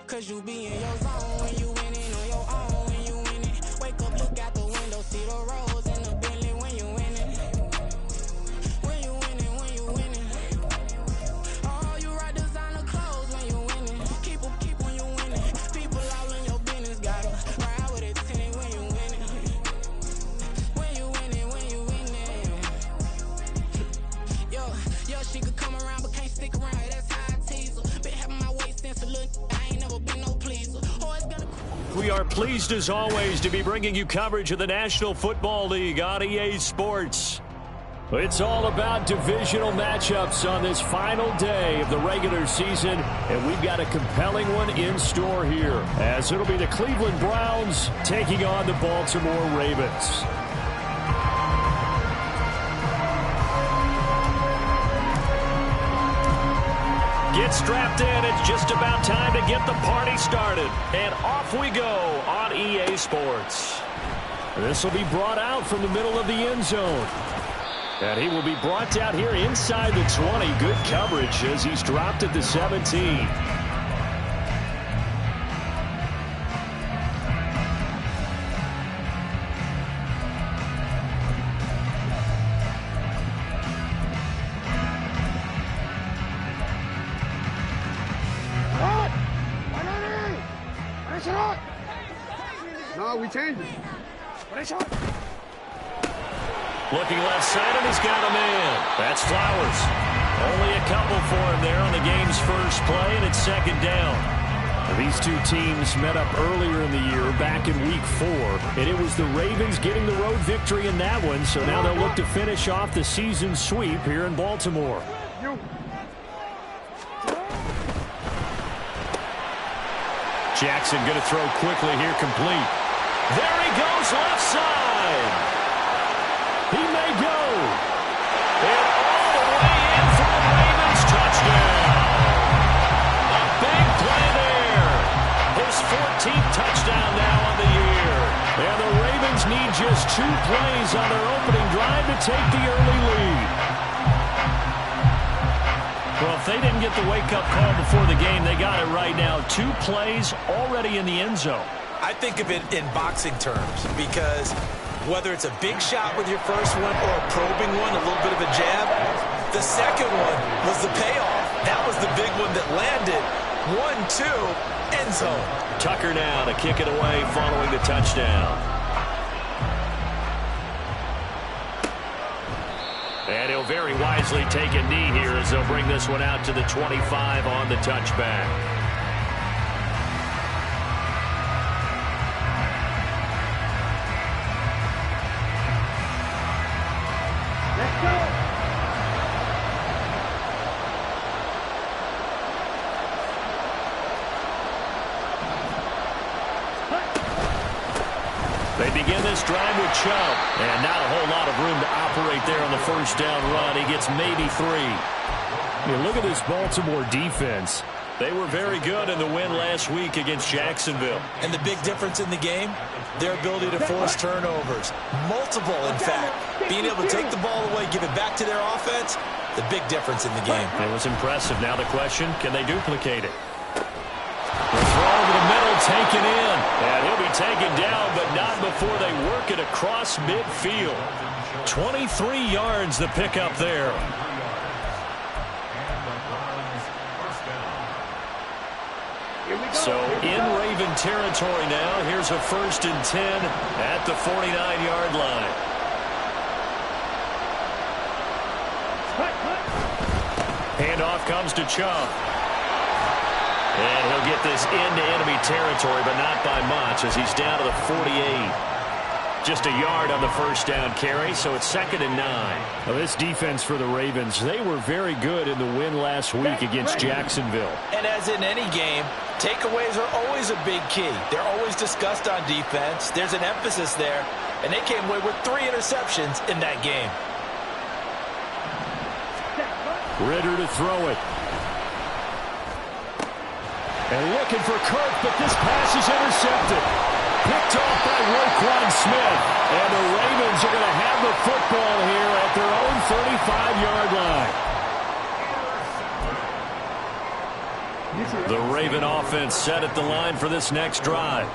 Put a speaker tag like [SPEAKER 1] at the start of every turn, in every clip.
[SPEAKER 1] Cause you be in your zone when you winning on your own when you winning. Wake up, look out the window, see the rose in the Bentley when you winning. When you winning, when you winning. Oh, you right designer clothes when you winning. Keep when you winning. People all in your business, gotta ride with it tinted when you winning. When you winning, when you winning. Yo, she could come around but can't stick around. That's how I tease her. Been having my waist since a little. I ain't never been no pleaser. Always gonna.
[SPEAKER 2] We are pleased as always to be bringing you coverage of the National Football League on EA Sports. It's all about divisional matchups on this final day of the regular season, and we've got a compelling one in store here, as it'll be the Cleveland Browns taking on the Baltimore Ravens. Get strapped in. It's just about time to get the party started. And off we go on EA Sports. This will be brought out from the middle of the end zone. And he will be brought down here inside the 20. Good coverage as he's dropped at the 17.
[SPEAKER 3] No, we changed it.
[SPEAKER 2] Looking left side, and he's got a man. That's Flowers. Only a couple for him there on the game's first play, and it's second down. These two teams met up earlier in the year, back in Week 4, and it was the Ravens getting the road victory in that one, so now they'll look to finish off the season sweep here in Baltimore. Jackson going to throw quickly here, complete. There he goes, left side. He may go. And all the way in for the Ravens touchdown. A big play there. His 14th touchdown now on the year. And the Ravens need just 2 plays on their opening drive to take the early lead. Well, if they didn't get the wake-up call before the game, they got it right now. 2 plays already in the end zone.
[SPEAKER 4] I think of it in boxing terms because whether it's a big shot with your first one or a probing one, a little bit of a jab, the second one was the payoff. That was the big one that landed. 1-2, end zone.
[SPEAKER 2] Tucker now to kick it away following the touchdown. And he'll very wisely take a knee here as they'll bring this one out to the 25 on the touchback.
[SPEAKER 3] Let's go.
[SPEAKER 2] They begin this drive with Chubb, and not a whole lot of room to operate there on the first down run. He gets maybe 3. I mean, look at this Baltimore defense. They were very good in the win last week against Jacksonville.
[SPEAKER 4] And the big difference in the game, their ability to force turnovers. Multiple, in fact. Being able to take the ball away, give it back to their offense, the big difference in the game.
[SPEAKER 2] It was impressive. Now the question, can they duplicate it? The throw over the middle, taken in. And he'll be taken down, but not before they work it across midfield. 23 yards the pickup there. So in Raven territory now. Here's a 1st and 10 at the 49-yard line. Handoff comes to Chubb. And he'll get this into enemy territory, but not by much as he's down to the 48. Just a yard on the first down carry, so it's 2nd and 9. Now this defense for the Ravens, they were very good in the win last week against Jacksonville.
[SPEAKER 4] And as in any game, takeaways are always a big key. They're always discussed on defense. There's an emphasis there, and they came away with 3 interceptions in that game.
[SPEAKER 2] Ritter to throw it. And looking for Kirk, but this pass is intercepted. Picked off by Roquan Smith. And the Ravens are going to have the football here at their own 35-yard line. The Raven offense set at the line for this next drive.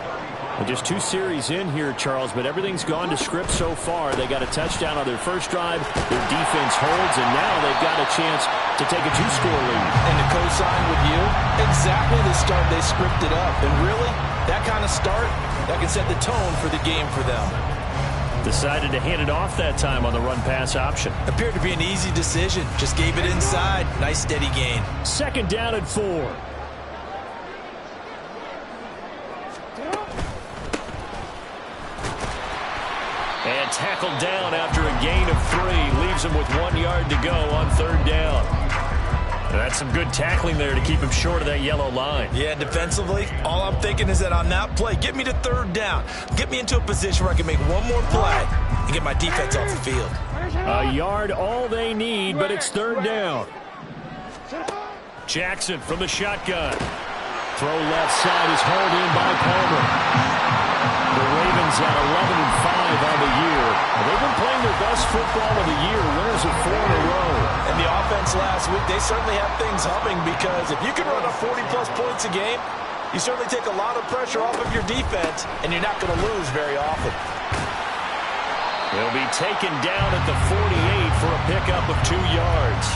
[SPEAKER 2] Well, just 2 series in here, Charles, but everything's gone to script so far. They got a touchdown on their first drive. Their defense holds, and now they've got a chance to take a 2-score lead.
[SPEAKER 4] And to co-sign with you, exactly the start they scripted up. And really, that kind of start, that can set the tone for the game for them.
[SPEAKER 2] Decided to hand it off that time on the run-pass option.
[SPEAKER 4] Appeared to be an easy decision. Just gave it inside. Nice steady gain.
[SPEAKER 2] 2nd down and 4. And tackled down after a gain of 3. Leaves him with 1 yard to go on 3rd down. That's some good tackling there to keep him short of that yellow line.
[SPEAKER 4] Yeah, defensively, all I'm thinking is that on that play, get me to 3rd down. Get me into a position where I can make one more play and get my defense off the field.
[SPEAKER 2] A yard all they need, but it's 3rd down. Jackson from the shotgun. Throw left side is hauled in by Palmer. The Ravens at 11-5 on the year. They've been playing their best football of the year. Winners of 4 in a row.
[SPEAKER 4] And the offense last week, they certainly have things humming because if you can run up 40-plus points a game, you certainly take a lot of pressure off of your defense, and you're not going to lose very often.
[SPEAKER 2] They'll be taken down at the 48 for a pickup of 2 yards.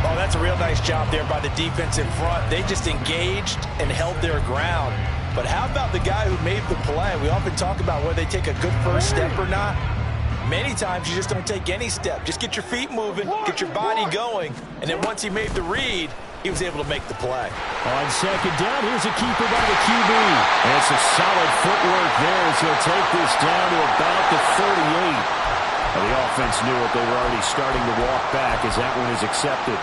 [SPEAKER 4] Oh, that's a real nice job there by the defense in front. They just engaged and held their ground. But how about the guy who made the play? We often talk about whether they take a good first step or not. Many times you just don't take any step. Just get your feet moving, get your body going, and then once he made the read, he was able to make the play.
[SPEAKER 2] On 2nd down, here's a keeper by the QB. And some solid footwork there as he'll take this down to about the 38. Well, the offense knew it. They were already starting to walk back as that one is accepted.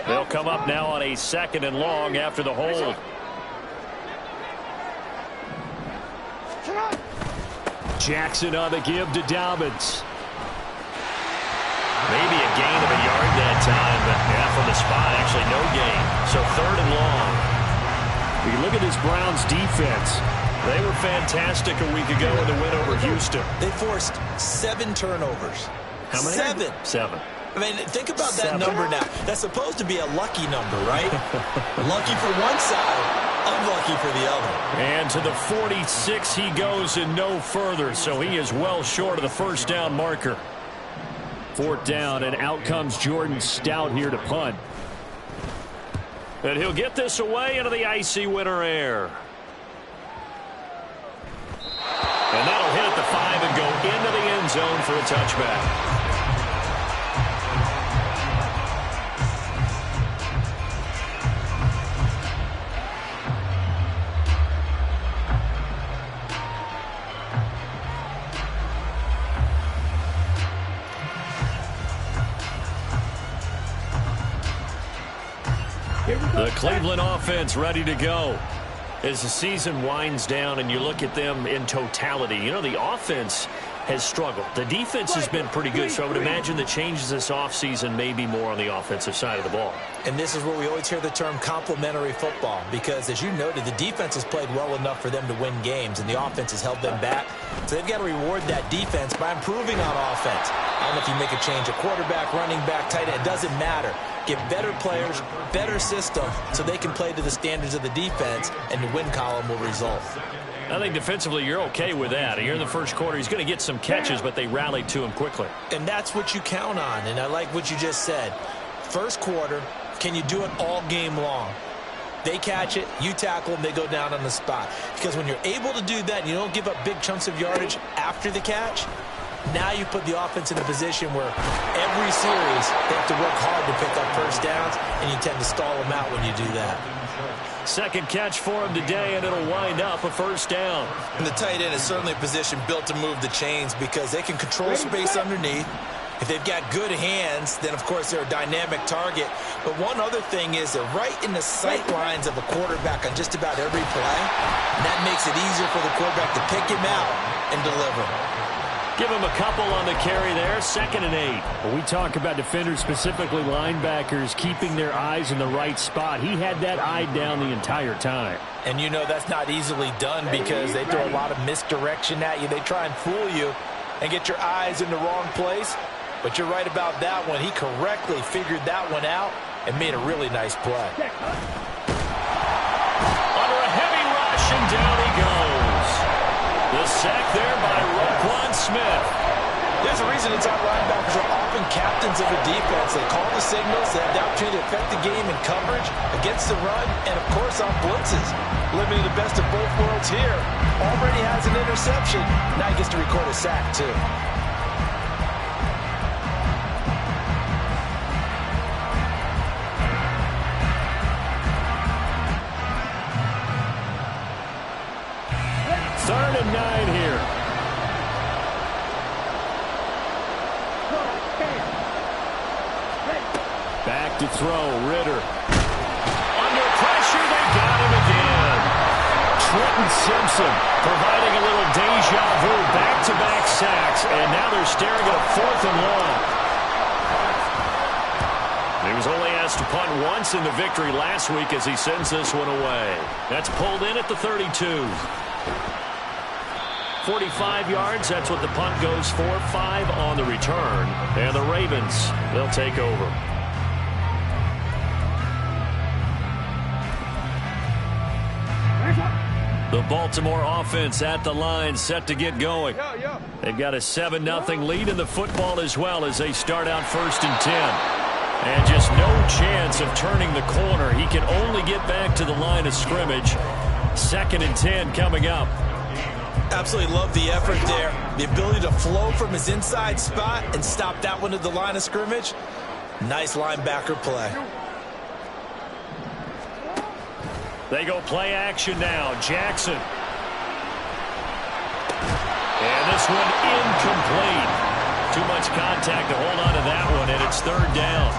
[SPEAKER 2] They'll come up now on a 2nd and long after the hold. Jackson on the give to Dobbins. Maybe a gain of a yard that time, but yeah, from the spot, actually no gain. So 3rd and long. You look at this Browns defense. They were fantastic a week ago in the win over Houston.
[SPEAKER 4] They forced 7 turnovers.
[SPEAKER 2] How many?
[SPEAKER 4] 7. I mean, think about that number now. That's supposed to be a lucky number, right? Lucky for one side, unlucky for the other.
[SPEAKER 2] And to the 46 he goes and no further, so he is well short of the 1st down marker. 4th down, and out comes Jordan Stout here to punt. And he'll get this away into the icy winter air. And that'll hit at the 5 and go into the end zone for a touchback. The Cleveland offense ready to go. As the season winds down and you look at them in totality, you know, the offense has struggled. The defense has been pretty good, so I would imagine the changes this offseason may be more on the offensive side of the ball.
[SPEAKER 4] And this is where we always hear the term complementary football because, as you noted, the defense has played well enough for them to win games, and the offense has held them back. So they've got to reward that defense by improving on offense. I don't know if you make a change, a quarterback, running back, tight end, it doesn't matter. Get better players, better system, so they can play to the standards of the defense, and the win column will result.
[SPEAKER 2] I think defensively you're okay with that. Here in the first quarter, he's going to get some catches, but they rallied to him quickly.
[SPEAKER 4] And that's what you count on, and I like what you just said. First quarter, can you do it all game long? They catch it, you tackle them, they go down on the spot. Because when you're able to do that and you don't give up big chunks of yardage after the catch, now you put the offense in a position where every series they have to work hard to pick up first downs, and you tend to stall them out when you do that.
[SPEAKER 2] Second catch for him today, and it'll wind up a 1st down.
[SPEAKER 4] And the tight end is certainly a position built to move the chains because they can control space underneath. If they've got good hands, then, of course, they're a dynamic target. But one other thing is they're right in the sight lines of a quarterback on just about every play. And that makes it easier for the quarterback to pick him out and deliver.
[SPEAKER 2] Give him a couple on the carry there, 2nd and 8.
[SPEAKER 5] When we talk about defenders, specifically linebackers, keeping their eyes in the right spot, he had that eye down the entire time.
[SPEAKER 4] And you know that's not easily done because they throw a lot of misdirection at you. They try and fool you and get your eyes in the wrong place. But you're right about that one. He correctly figured that one out and made a really nice play.
[SPEAKER 2] Under a heavy rush, and down he goes. The sack there by Roquan Smith.
[SPEAKER 4] There's a reason inside linebackers are often captains of a defense. They call the signals. They have the opportunity to affect the game in coverage, against the run, and, of course, on blitzes. Living the best of both worlds here. Already has an interception. Now he gets to record a sack, too.
[SPEAKER 5] Third and 9 here. Back to throw, Ritter.
[SPEAKER 2] Under pressure, they got him again.
[SPEAKER 5] Trenton Simpson
[SPEAKER 2] Providing a little deja vu, back-to-back sacks, and now they're staring at a 4th and long. He was only asked to punt once in the victory last week as he sends this one away. That's pulled in at the 32. 45 yards, that's what the punt goes for. 5 on the return. And the Ravens, they'll take over. The Baltimore offense at the line, set to get going. They've got a 7-0 lead in the football as well as they start out 1st and 10. And just no chance of turning the corner. He can only get back to the line of scrimmage. 2nd and 10 coming up.
[SPEAKER 4] Absolutely love the effort there. The ability to flow from his inside spot and stop that one at the line of scrimmage. Nice linebacker play.
[SPEAKER 2] They go play action now. Jackson. And this one incomplete. Too much contact to hold on to that one, and it's 3rd down.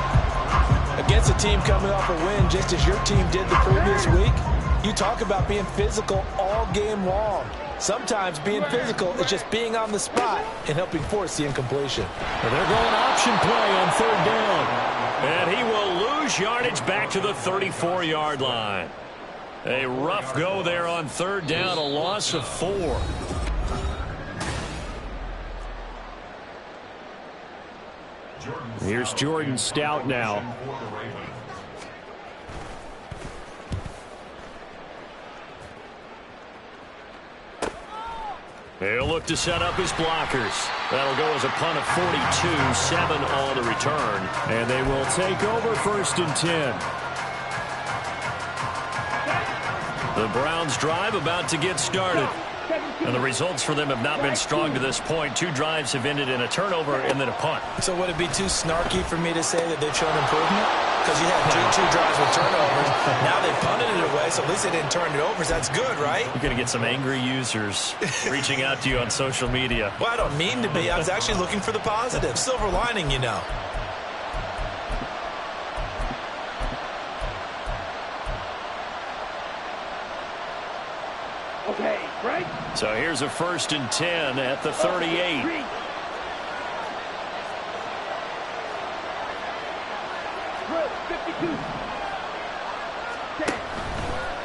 [SPEAKER 4] Against a team coming off a win just as your team did the previous week, you talk about being physical all game long. Sometimes being physical is just being on the spot and helping force the incompletion.
[SPEAKER 2] Well, they're going option play on 3rd down. And he will lose yardage back to the 34-yard line. A rough go there on 3rd down, a loss of 4.
[SPEAKER 5] Here's Jordan Stout now.
[SPEAKER 2] He'll look to set up his blockers. That'll go as a punt of 42, 7 on the return.
[SPEAKER 5] And they will take over 1st and 10.
[SPEAKER 2] The Browns drive about to get started. And the results for them have not been strong to this point. 2 drives have ended in a turnover and then a punt.
[SPEAKER 4] So would it be too snarky for me to say that they've shown improvement? Because you had two drives with turnovers. Now they punted it away, so at least they didn't turn it over. So that's good, right?
[SPEAKER 2] You're going to get some angry users reaching out to you on social media.
[SPEAKER 4] Well, I don't mean to be. I was actually looking for the positive. Silver lining, you know.
[SPEAKER 3] Okay, right?
[SPEAKER 2] So here's a 1st and 10 at the 38.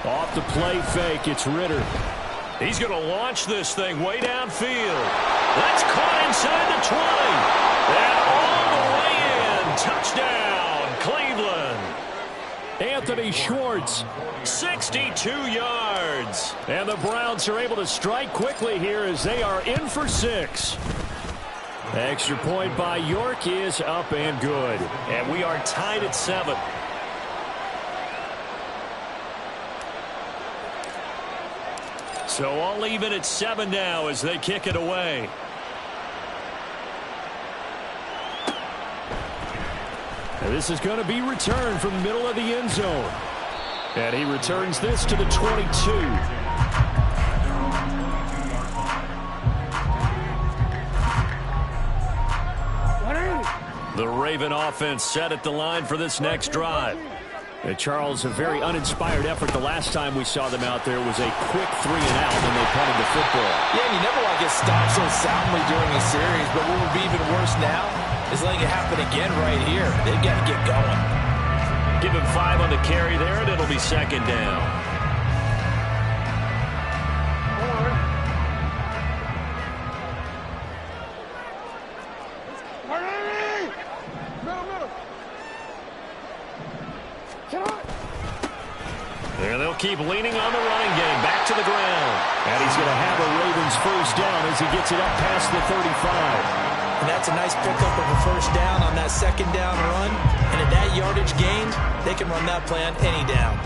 [SPEAKER 5] Off the play fake, it's Ritter.
[SPEAKER 2] He's going to launch this thing way downfield. That's caught inside the 20. And all the way in. Touchdown, Cleveland.
[SPEAKER 5] Anthony Schwartz.
[SPEAKER 2] 62 yards.
[SPEAKER 5] And the Browns are able to strike quickly here as they are in for 6. Extra point by York is up and good.
[SPEAKER 2] And we are tied at 7. So all even at 7 now as they kick it away.
[SPEAKER 5] And this is going to be returned from the middle of the end zone. And he returns this to the 22.
[SPEAKER 2] The Raven offense set at the line for this next drive.
[SPEAKER 5] Charles, a very uninspired effort. The last time we saw them out there was a quick 3-and-out when they punted the football.
[SPEAKER 4] Yeah, and you never want to get stopped so soundly during a series, but what would be even worse now is letting it happen again right here. They've got to get going.
[SPEAKER 5] Give him 5 on the carry there, and it'll be second down. And they'll keep leaning on the running game. Back to the ground. And he's going to have a Ravens first down as he gets it up past the 35.
[SPEAKER 4] And that's a nice pickup of a first down on that second down run. And at that yardage gained, they can run that play on any down.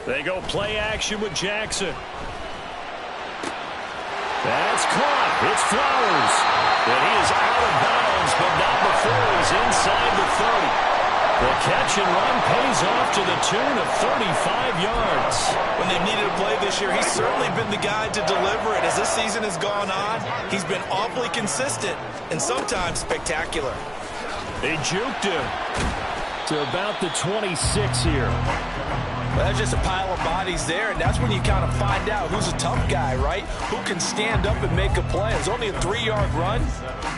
[SPEAKER 5] They go play action with Jackson. That's caught. It's Flowers. And he is out of bounds, but not before he's inside the 30. The catch and run pays off to the tune of 35 yards.
[SPEAKER 4] When they've needed a play this year, he's certainly been the guy to deliver it. As this season has gone on, he's been awfully consistent and sometimes spectacular.
[SPEAKER 5] They juked him to about the 26 here.
[SPEAKER 4] Well, that's just a pile of bodies there, and that's when you kind of find out who's a tough guy, right? Who can stand up and make a play. It was only a 3-yard run,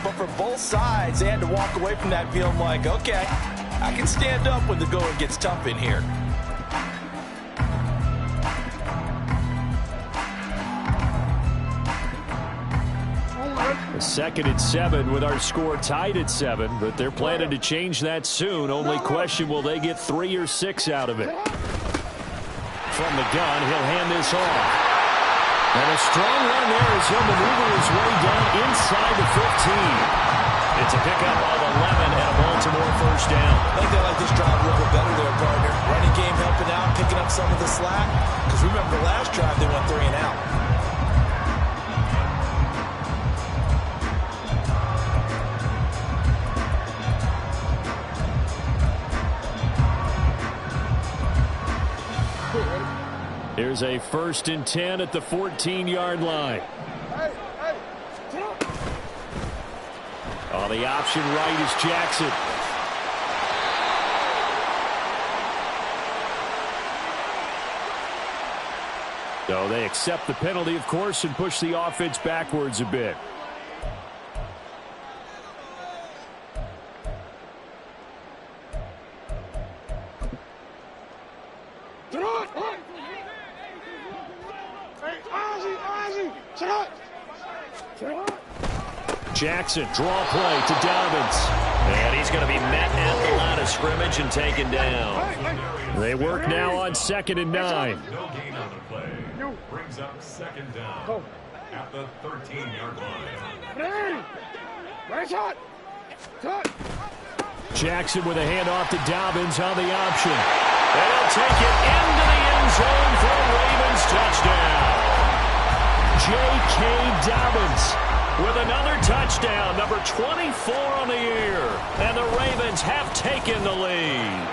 [SPEAKER 4] but for both sides, they had to walk away from that feeling like, okay, I can stand up when the going gets tough in here.
[SPEAKER 5] A 2nd and 7 with our score tied at 7, but they're planning to change that soon. Only question, will they get 3 or 6 out of it? From the gun, he'll hand this off. And a strong run there as he'll maneuver his way down inside the 15. It's a pickup of 11 and a Baltimore first down.
[SPEAKER 4] I think they like this drive a little bit better there, partner. Running game helping out, picking up some of the slack. Because remember the last drive, they went 3 and out.
[SPEAKER 5] Here's a 1st and 10 at the 14-yard line. On the option right is Jackson. So they accept the penalty, of course, and push the offense backwards a bit. Jackson, draw play to Dobbins. And he's going to be met at the line of scrimmage and taken down. They work now on 2nd and 9.
[SPEAKER 6] No gain on the play. Brings up 2nd down at the 13-yard line.
[SPEAKER 5] Jackson with a handoff to Dobbins on the option. And he'll take it into the end zone for a Ravens touchdown. J.K. Dobbins with another touchdown, number 24 on the year. And the Ravens have taken the lead.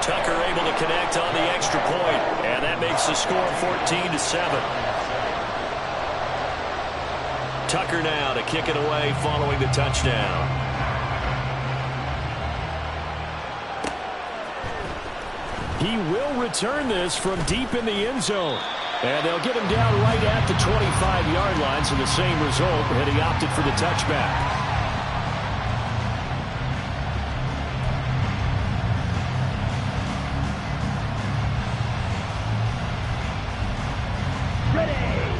[SPEAKER 5] Tucker able to connect on the extra point, and that makes the score 14-7. Tucker now to kick it away following the touchdown. He will return this from deep in the end zone. And they'll get him down right at the 25-yard line, so the same result, and he opted for the touchback.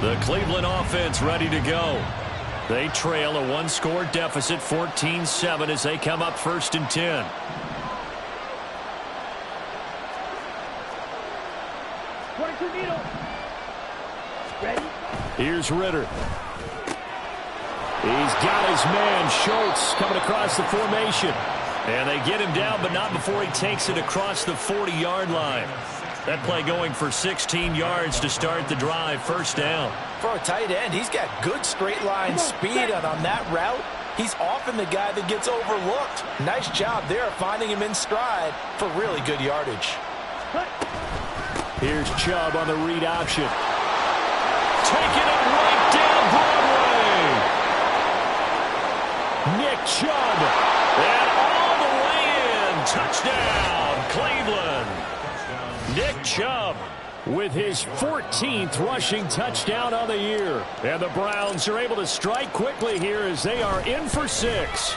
[SPEAKER 5] The Cleveland offense ready to go. They trail a 1-score deficit, 14-7, as they come up 1st and 10. Here's Ritter. He's got his man, Schultz, coming across the formation. And they get him down, but not before he takes it across the 40-yard line. That play going for 16 yards to start the drive, 1st down.
[SPEAKER 4] For a tight end, he's got good straight line speed, and on that route, He's often the guy that gets overlooked. Nice job there finding him in stride for really good yardage.
[SPEAKER 5] Here's Chubb on the read option. Taking it right down Broadway. Nick Chubb. And all the way in. Touchdown, Cleveland. Nick Chubb with his 14th rushing touchdown on the year. And the Browns are able to strike quickly here as they are in for 6.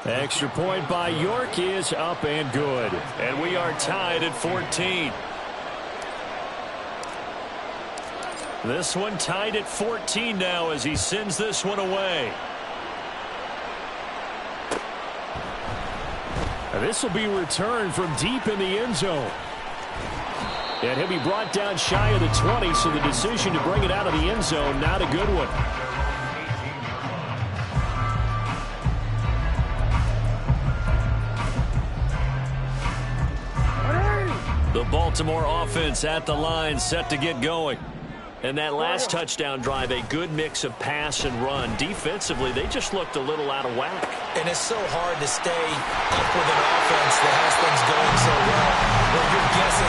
[SPEAKER 5] Extra point by York is up and good. And we are tied at 14. This one tied at 14 now as he sends this one away. And this will be returned from deep in the end zone. And he'll be brought down shy of the 20, so the decision to bring it out of the end zone, not a good one. The Baltimore offense at the line, set to get going. And that last touchdown drive, a good mix of pass and run. Defensively, they just looked a little out of whack.
[SPEAKER 4] And it's so hard to stay up with an offense that has things going so well, where you're guessing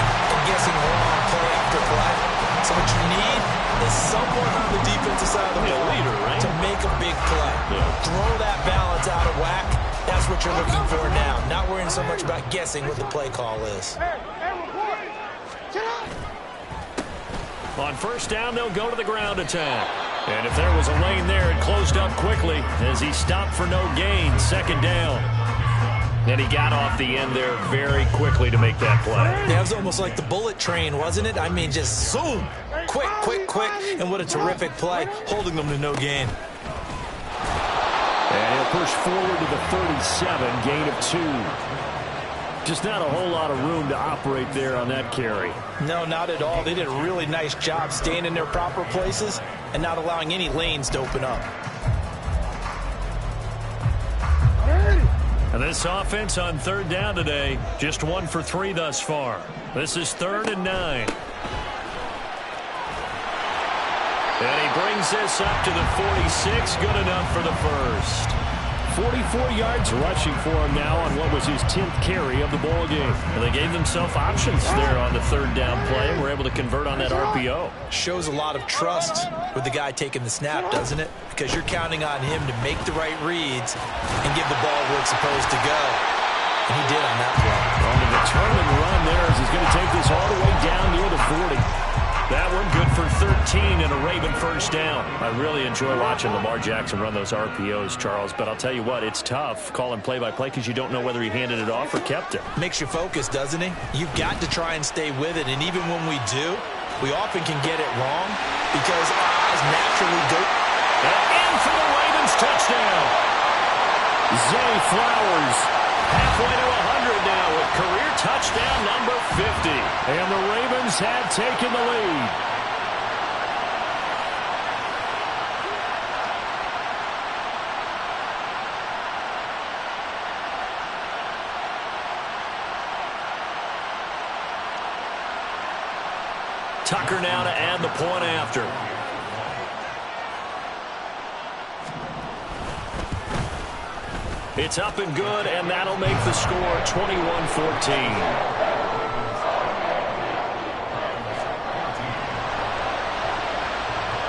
[SPEAKER 4] wrong play after play. So what you need is someone on the defensive side of the ball
[SPEAKER 5] leader, right?
[SPEAKER 4] to make a big play.
[SPEAKER 5] Yeah. Throw
[SPEAKER 4] that balance out of whack. That's what you're looking for now. Not worrying so much about guessing what the play call is.
[SPEAKER 5] On first down, they'll go to the ground attack. And if there was a lane there, it closed up quickly as he stopped for no gain. Second down. And he got off the end there very quickly to make that play.
[SPEAKER 4] Yeah, it was almost like the bullet train, wasn't it? I mean, just zoom. Quick, quick, quick. And what a terrific play, holding them to no gain.
[SPEAKER 5] And he'll push forward to the 37, gain of 2. Just not a whole lot of room to operate there on that carry.
[SPEAKER 4] No, not at all. They did a really nice job staying in their proper places and not allowing any lanes to open up.
[SPEAKER 5] And this offense on third down today, just 1 for 3 thus far. This is 3rd and 9. And he brings this up to the 46, good enough for the first. 44 yards rushing for him now on what was his 10th carry of the ball game. And they gave themselves options there on the third down play and were able to convert on that RPO.
[SPEAKER 4] Shows a lot of trust with the guy taking the snap, doesn't it? Because you're counting on him to make the right reads and give the ball where it's supposed to go. And he did on that play.
[SPEAKER 5] On the return and run there as he's going to take this all the way down near the 40. That one good for 13 and a Raven first down. I really enjoy watching Lamar Jackson run those RPOs, Charles, but I'll tell you what, it's tough calling play-by-play because you don't know whether he handed it off or kept it.
[SPEAKER 4] Makes you focus, doesn't he? You've got to try and stay with it, and even when we do, we often can get it wrong because our eyes naturally go.
[SPEAKER 5] And in for the Ravens touchdown. Zay Flowers halfway to 100 now with career touchdown number 50. And the Ravens had taken the lead. Tucker now to add the point after. It's up and good, and that'll make the score 21-14.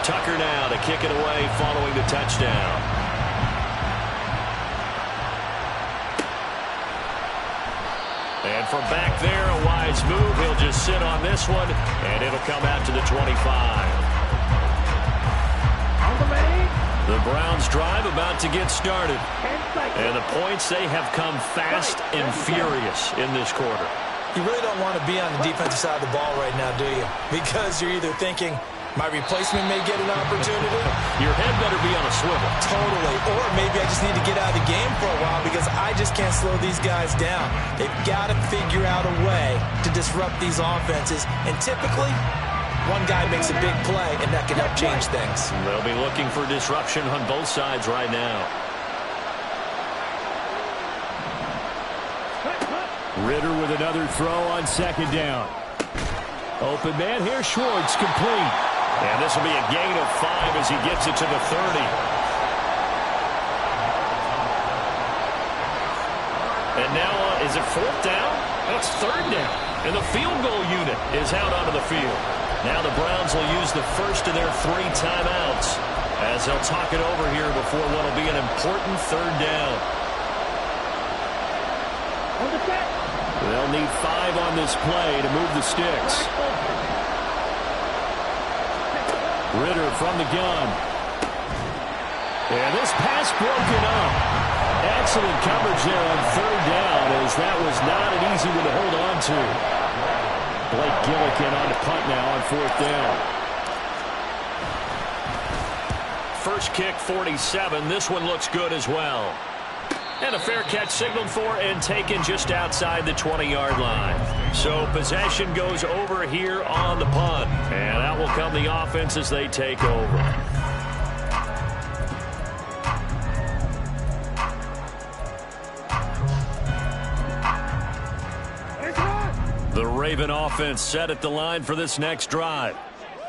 [SPEAKER 5] Tucker now to kick it away following the touchdown. And from back there, a wise move. He'll just sit on this one, and it'll come out to the 25. The Browns drive about to get started. And the points, they have come fast and furious in this quarter.
[SPEAKER 4] You really don't want to be on the defensive side of the ball right now, do you? Because you're either thinking, my replacement may get an opportunity.
[SPEAKER 5] Your head better be on a swivel.
[SPEAKER 4] Totally. Or maybe I just need to get out of the game for a while because I just can't slow these guys down. They've got to figure out a way to disrupt these offenses. And typically, one guy makes a big play, and that can help change things.
[SPEAKER 5] They'll be looking for disruption on both sides right now. Ritter with another throw on second down. Open man here, Schwartz, complete. And this will be a gain of 5 as he gets it to the 30. And now, is it fourth down? That's third down. And the field goal unit is out onto the field. Now the Browns will use the first of their 3 timeouts as they'll talk it over here before what will be an important third down. They'll need 5 on this play to move the sticks. Ritter from the gun. And this pass broken up. Excellent coverage there on third down, as that was not an easy one to hold on to. Blake Gillikin on the punt now on fourth down. First kick, 47. This one looks good as well. And a fair catch signaled for and taken just outside the 20-yard line. So possession goes over here on the punt. And out will come the offense as they take over. The Raven offense set at the line for this next drive.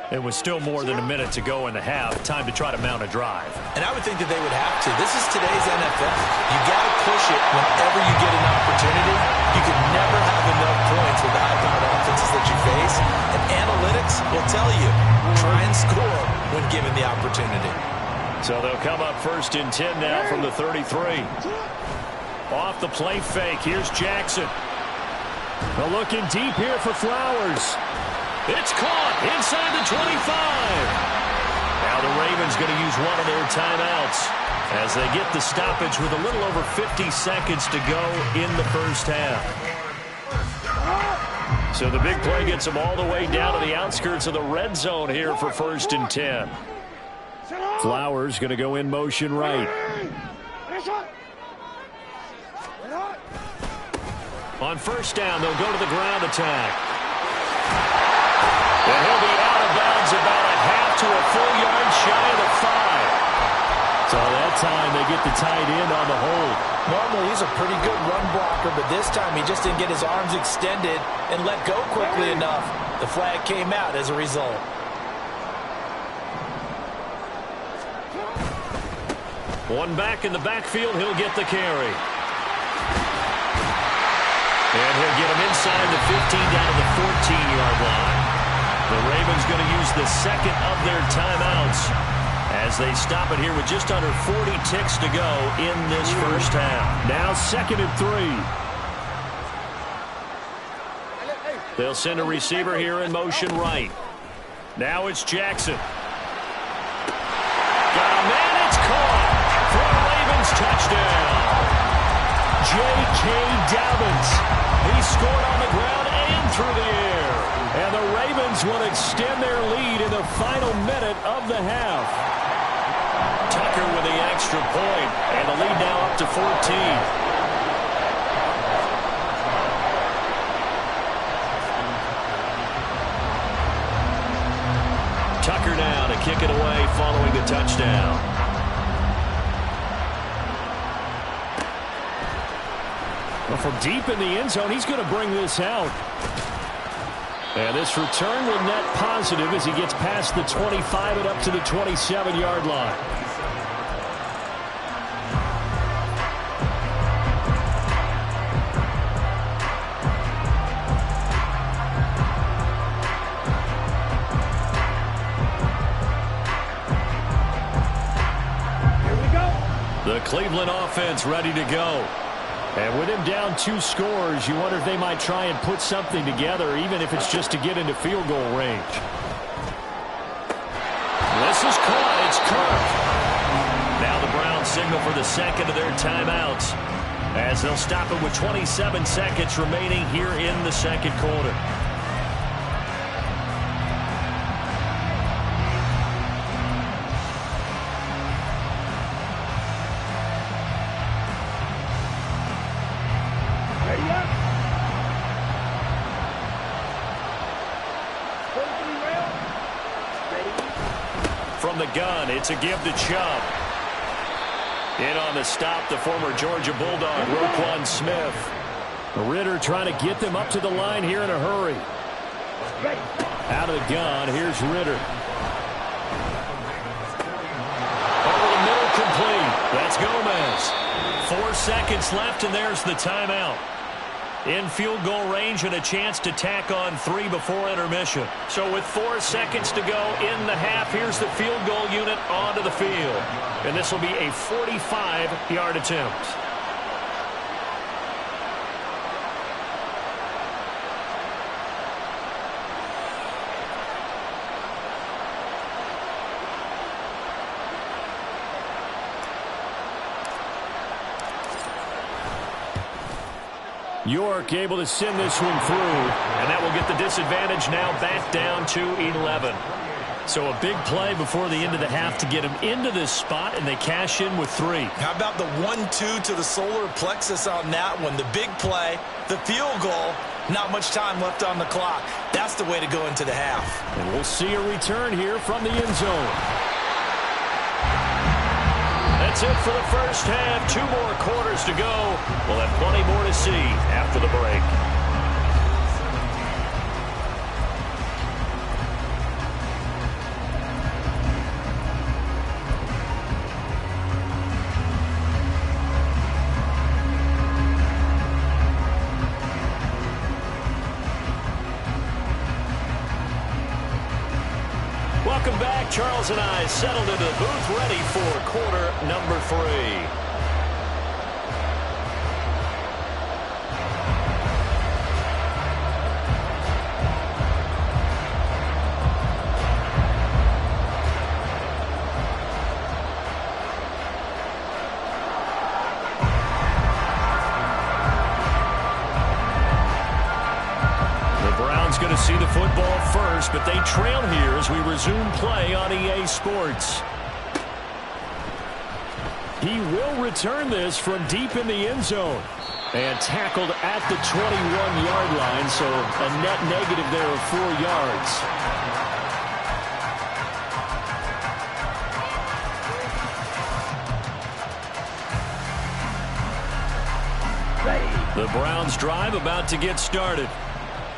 [SPEAKER 5] It was still more than a minute to go in the half. Time to try to mount a drive.
[SPEAKER 4] And I would think that they would have to. This is today's NFL. You got to push it whenever you get an opportunity. You can never have enough points with the high-powered offenses that you face. And analytics will tell you, try and score when given the opportunity.
[SPEAKER 5] So they'll come up first and 10 now from the 33. Off the play fake. Here's Jackson. They're looking deep here for Flowers. It's caught inside the 25. Now the Ravens going to use one of their timeouts as they get the stoppage with a little over 50 seconds to go in the first half. So the big play gets them all the way down to the outskirts of the red zone here for first and 10. Flowers going to go in motion right. On first down, they'll go to the ground attack. And he'll be out of bounds about a half to a full yard shy of the 5. So that time they get the tight end on the hold.
[SPEAKER 4] Normally he's a pretty good run blocker, but this time he just didn't get his arms extended and let go quickly enough. The flag came out as a result.
[SPEAKER 5] One back in the backfield, he'll get the carry. And he'll get him inside the 15 down to the 14-yard line. The Ravens going to use the second of their timeouts as they stop it here with just under 40 ticks to go in this first half. Now 2nd and 3. They'll send a receiver here in motion right. Now it's Jackson. Got a man, it's caught for a Ravens touchdown. J.K. Dobbins. He scored on the ground and through the air. And the Ravens will extend their lead in the final minute of the half. Tucker with the extra point, and the lead now up to 14. Tucker now to kick it away following the touchdown. Well, from deep in the end zone, he's going to bring this out. And this return will net positive as he gets past the 25 and up to the 27-yard line.
[SPEAKER 3] Here we go.
[SPEAKER 5] The Cleveland offense ready to go. And with him down 2 scores, you wonder if they might try and put something together, even if it's just to get into field goal range. This is caught. It's Kirk. Now the Browns signal for the second of their timeouts as they'll stop it with 27 seconds remaining here in the second quarter. From the gun, it's a give to Chubb. In on the stop, the former Georgia Bulldog, Roquan Smith. Ritter trying to get them up to the line here in a hurry. Out of the gun, here's Ritter. Over the middle, complete. That's Gomez. 4 seconds left, and there's the timeout. In field goal range and a chance to tack on 3 before intermission. So with 4 seconds to go in the half, here's the field goal unit onto the field. And this will be a 45-yard attempt. York able to send this one through, and that will get the disadvantage now back down to 11. So a big play before the end of the half to get them into this spot, and they cash in with 3.
[SPEAKER 4] How about the 1-2 to the solar plexus on that one? The big play, the field goal, not much time left on the clock. That's the way to go into the half.
[SPEAKER 5] And we'll see a return here from the end zone. That's it for the first half. 2 more quarters to go. We'll have plenty more to see after the break. Welcome back. Charles and I settled into the booth, ready for quarter number 3. Going to see the football first, but they trail here as we resume play on EA Sports. He will return this from deep in the end zone and tackled at the 21-yard line, so a net negative there of 4 yards. The Browns drive about to get started.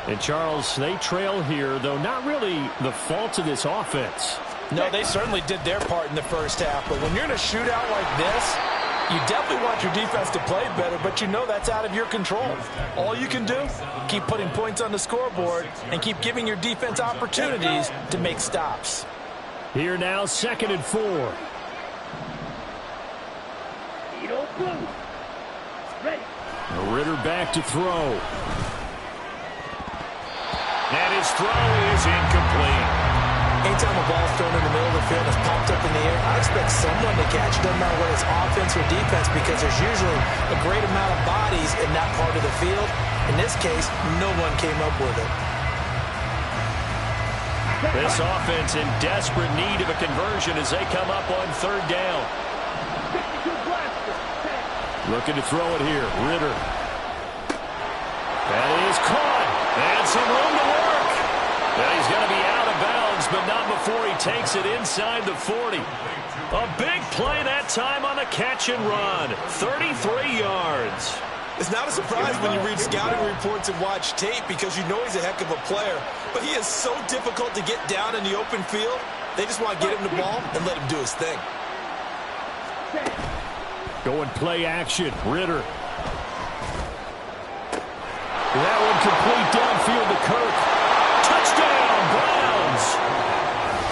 [SPEAKER 5] And, Charles, they trail here, though not really the fault of this offense.
[SPEAKER 4] No, they certainly did their part in the first half. But when you're in a shootout like this, you definitely want your defense to play better, but you know that's out of your control. All you can do, keep putting points on the scoreboard and keep giving your defense opportunities to make stops.
[SPEAKER 5] Here now, 2nd and 4. Ritter back to throw. And his throw is incomplete.
[SPEAKER 4] Anytime a ball's thrown in the middle of the field and is popped up in the air, I expect someone to catch it. Doesn't matter whether it's offense or defense, because there's usually a great amount of bodies in that part of the field. In this case, no one came up with it.
[SPEAKER 5] This offense in desperate need of a conversion as they come up on 3rd down. Looking to throw it here. Ritter. That is caught. And some room to work. And he's going to be out of bounds, but not before he takes it inside the 40. A big play that time on the catch and run. 33 yards.
[SPEAKER 4] It's not a surprise when you read scouting reports and watch tape, because you know he's a heck of a player. But he is so difficult to get down in the open field. They just want to get him the ball and let him do his thing.
[SPEAKER 5] Going play action. Ritter. That one complete downfield to Kirk. Touchdown, Browns.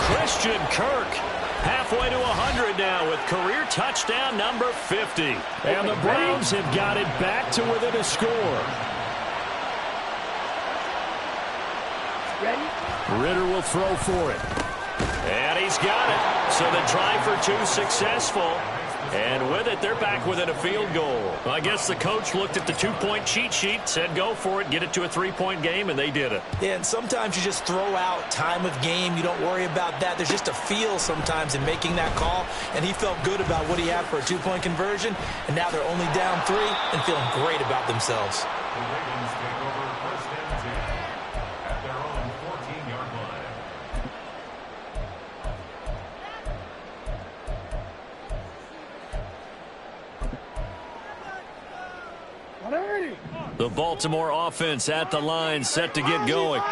[SPEAKER 5] Christian Kirk halfway to 100 now with career touchdown number 50. And the Browns have got it back to within a score. Ritter will throw for it. And he's got it. So the try for 2 successful. And with it, they're back within a field goal. Well, I guess the coach looked at the 2-point cheat sheet, said go for it, get it to a 3-point game, and they did it.
[SPEAKER 4] Yeah, and sometimes you just throw out time of game. You don't worry about that. There's just a feel sometimes in making that call, and he felt good about what he had for a 2-point conversion, and now they're only down 3 and feeling great about themselves.
[SPEAKER 6] The Ravens take over 1st and 10 at their own 14-yard line.
[SPEAKER 5] The Baltimore offense at the line, set to get going.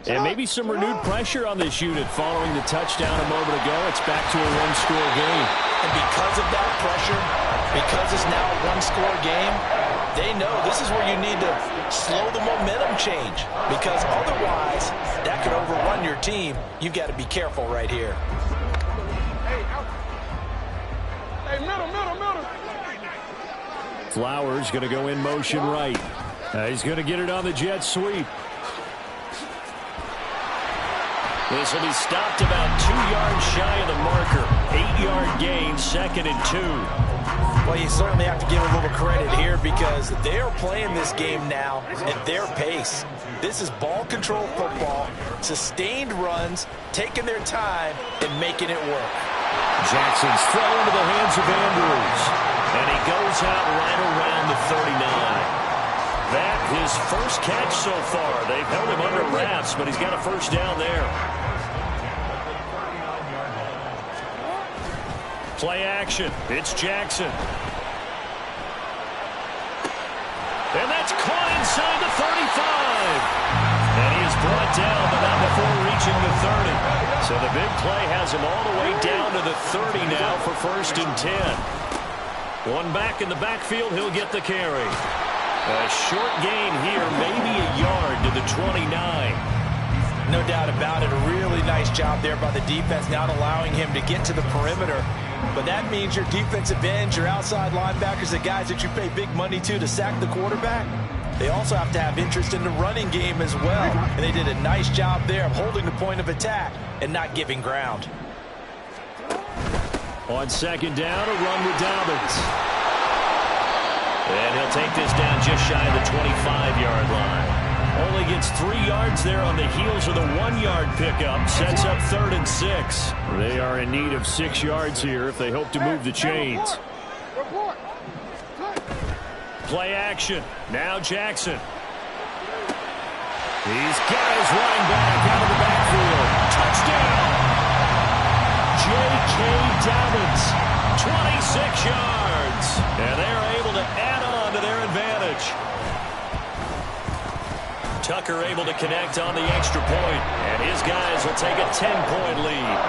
[SPEAKER 5] And maybe some renewed pressure on this unit following the touchdown a moment ago. It's back to a 1-score game.
[SPEAKER 4] And because of that pressure, Because it's now a one-score game, they know this is where you need to slow the momentum change, because otherwise that could overrun your team. You've got to be careful right here.
[SPEAKER 3] Hey, middle.
[SPEAKER 5] Flowers going to go in motion right. He's going to get it on the jet sweep. This will be stopped about 2 yards shy of the marker. 8-yard gain, 2nd and 2.
[SPEAKER 4] Well, you certainly have to give a little credit here because they are playing this game now at their pace. This is ball control football, sustained runs, taking their time and making it work.
[SPEAKER 5] Jackson's throw into the hands of Andrews. And he goes out right around the 39. That his first catch so far. They've held him under wraps, but he's got a first down there. Play action. It's Jackson. And that's caught inside the 35. And he is brought down, but not before reaching the 30. So the big play has him all the way down to the 30 now for 1st and 10. One back in the backfield, he'll get the carry. A short gain here, maybe a yard to the 29.
[SPEAKER 4] No doubt about it. A really nice job there by the defense, not allowing him to get to the perimeter. But that means your defensive ends, your outside linebackers, the guys that you pay big money to sack the quarterback, they also have to have interest in the running game as well. And they did a nice job there of holding the point of attack and not giving ground.
[SPEAKER 5] On 2nd down, a run with Dobbins. And he'll take this down just shy of the 25-yard line. Only gets 3 yards there on the heels of the 1-yard pickup. Sets up 3rd and 6. They are in need of 6 yards here if they hope to move the chains. Play action. Now Jackson. He's got his running back out of the backfield. Touchdown! J.K. Dobbins, 26 yards. And they're able to add on to their advantage. Tucker able to connect on the extra point, and his guys will take a 10-point lead.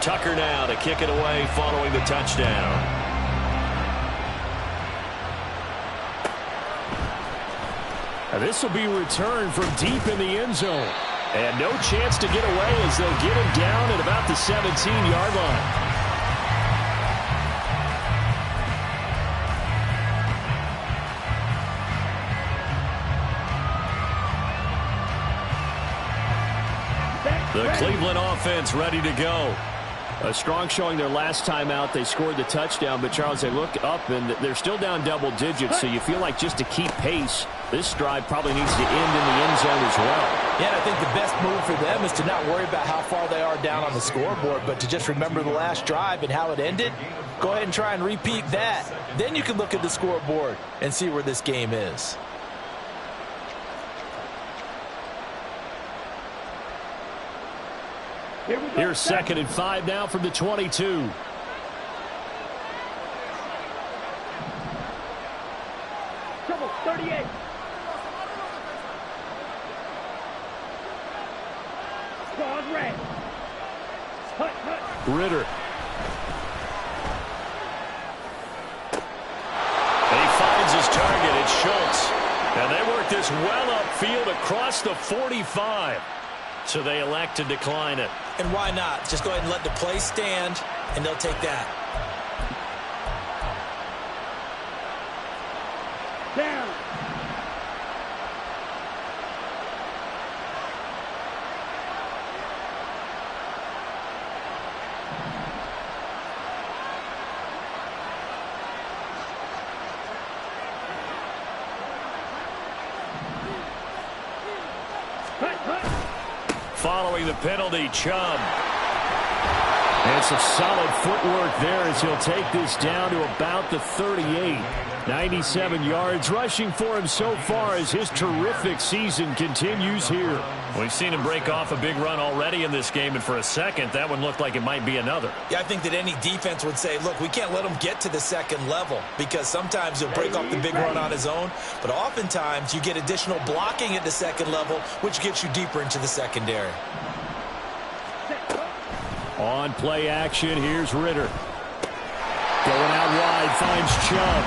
[SPEAKER 5] Tucker now to kick it away following the touchdown. And this will be returned from deep in the end zone. And no chance to get away as they'll get him down at about the 17-yard line. The Cleveland offense ready to go. A strong showing their last time out. They scored the touchdown, but Charles, they look up and they're still down double digits, so you feel like just to keep pace, this drive probably needs to end in the end zone as well.
[SPEAKER 4] Yeah, I think the best move for them is to not worry about how far they are down on the scoreboard, but to just remember the last drive and how it ended. Go ahead and try and repeat that. Then you can look at the scoreboard and see where this game is.
[SPEAKER 5] Here's 2nd and 5 now from the 22.
[SPEAKER 3] Trouble, 38. Squad red. Hut.
[SPEAKER 5] Ritter. And he finds his target. It's Schultz. And they work this well upfield across the 45. So they elect to decline it.
[SPEAKER 4] And why not? Just go ahead and let the play stand, and they'll take that.
[SPEAKER 3] Down.
[SPEAKER 5] Following the penalty, Chubb. And some solid footwork there as he'll take this down to about the 38. 97 yards rushing for him so far as his terrific season continues here. We've seen him break off a big run already in this game, and for a second, that one looked like it might be another.
[SPEAKER 4] Yeah, I think that any defense would say, look, we can't let him get to the second level because sometimes he'll break off the big run on his own, but oftentimes you get additional blocking at the second level, which gets you deeper into the secondary.
[SPEAKER 5] On play action, here's Ritter. Going out wide, finds Chubb.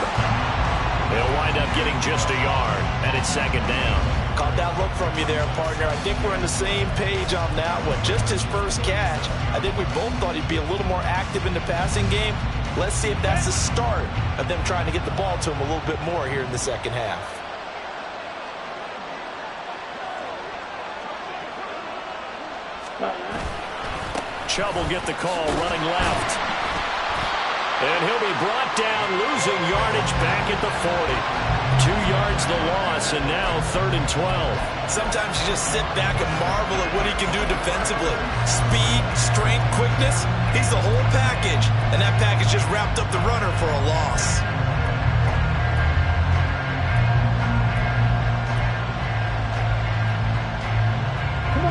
[SPEAKER 5] They'll wind up getting just a yard, and it's second down.
[SPEAKER 4] Caught that look from you there, partner. I think we're on the same page on that one. Just his first catch. I think we both thought he'd be a little more active in the passing game. Let's see if that's the start of them trying to get the ball to him a little bit more here in the second half.
[SPEAKER 5] Chubb will get the call, running left. And he'll be brought down, losing yardage back at the 40. 2 yards the loss, and now 3rd and 12.
[SPEAKER 4] Sometimes you just sit back and marvel at what he can do defensively. Speed, strength, quickness, he's the whole package. And that package just wrapped up the runner for a loss.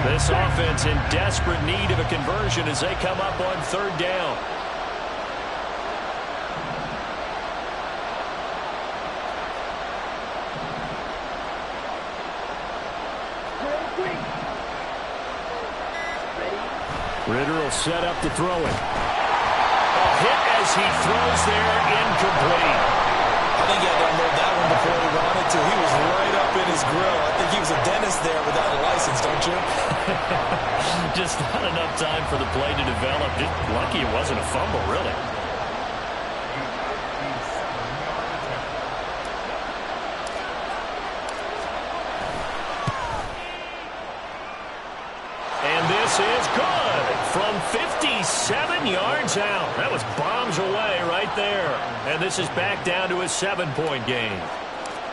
[SPEAKER 5] This offense in desperate need of a conversion as they come up on 3rd down. Ritter will set up to throw it. A hit as he throws there, incomplete.
[SPEAKER 4] I think he had to unload that one before he wanted to. He was right up in his grill. I think he was a dentist there without a license, don't you?
[SPEAKER 5] Just not enough time for the play to develop. Just lucky it wasn't a fumble, really. And this is good from 57 yards out. That was bombs away right there. And this is back down to a 7-point game.